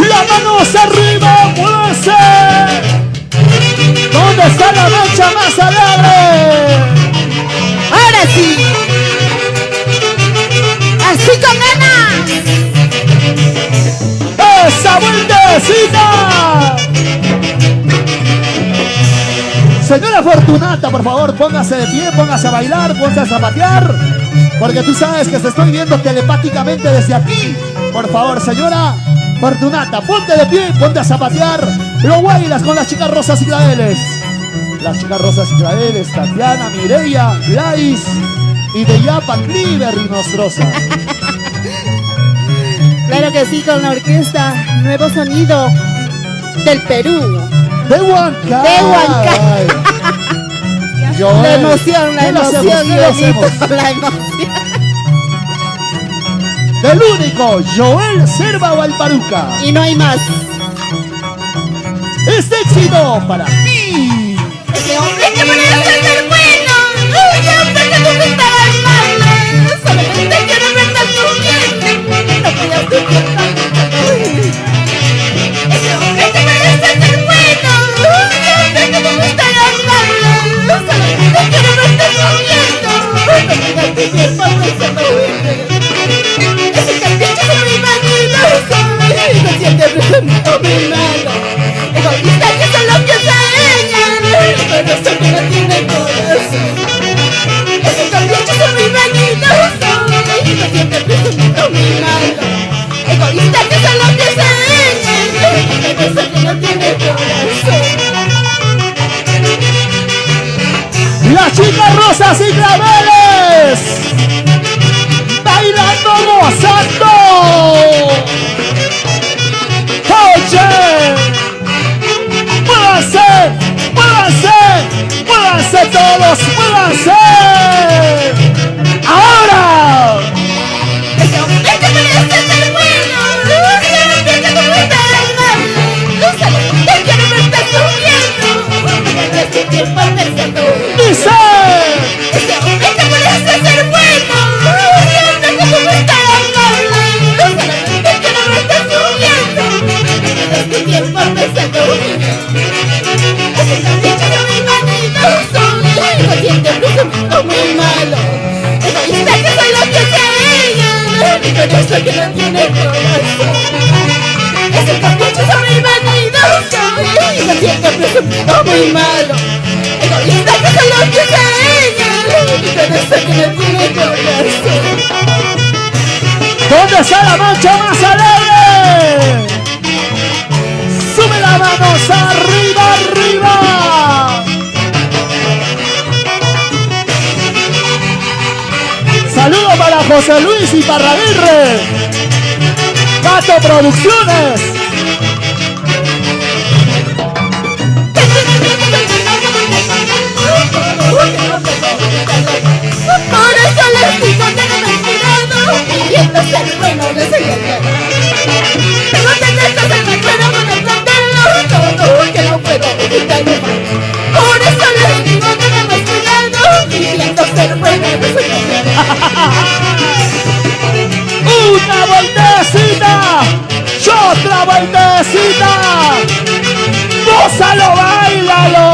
las manos arriba, muévese. ¿Dónde está la mancha más alegre? Ahora sí. Así con ganas. ¡Esa vueltecita! Señora Fortunata, por favor, póngase de pie, póngase a bailar, póngase a zapatear. Porque tú sabes que te estoy viendo telepáticamente desde aquí. Por favor, señora Fortunata, ponte de pie, ponte a zapatear. Lo bailas con las chicas rosas y claveles. Las chicas rosas y claveles, Tatiana, Mireia, Gladys y de Yapa, Cliver y Nostrosa. Claro que sí, con la orquesta Nuevo Sonido del Perú. De Huancay. De Huancay. Joel, La emoción, la ¿qué lo hacemos? emoción, ¿Qué lo hacemos? Miguelito, la emoción. Del único, Joel Serva Valparuca. Y no hay más. Este éxito para ti. Ese hombre que parece ser bueno. Ese hombre que tú me estabas mal. Solamente quiero verte sufriendo. No puedas sufrir tanto. Ese hombre que parece ser bueno. Ese hombre que tú me estabas mal. Solamente quiero verte sufriendo. No puedas sufrir tanto. Ese cartucho es mi marido. Y no siente presentado mi mano. Egoísta que solo piensa ella. Pero eso que no tiene corazón. Ese cartucho es mi marido. Y no siente presentado mi mano. Egoísta que solo piensa ella. Pero eso que no tiene corazón. Las chicas rosas y claveles. Bailando, gozando. Oye, muévanse, muévanse, muévanse todos, muévanse. Ahora. Ese hombre que parece ser bueno. Ese hombre que tú me estás mal. Solamente quiero verte sufriendo. Porque tu tiempo al tercero. Dice. Ese hombre que parece ser bueno. Ese hombre que tú me estás mal. Solamente quiero verte sufriendo. Porque tu tiempo al tercero. Ese capricho de mi marido. No siente presentimiento muy malo. Egoísta que soy lo que sea ella. Pero eso que no tiene corazón. Ese capricho de mi marido. No siente presentimiento muy malo. Egoísta que soy lo que sea ella. Pero eso que no tiene corazón. ¿Dónde está la mancha más alegre? Sube las manos arriba, arriba. Saludos para José Luis y Parraguirre. Gato Producciones. Por eso les digo que no me he cuidado. Pidiendo ser bueno, no soy el bueno. Tengo tendencias en el cuero con el plantello. Todo que no puedo evitarlo más. Por eso les digo que no me he cuidado. Pidiendo ser bueno, no soy el bueno. Una vueltecita y otra vueltecita. Gózalo, bailalo.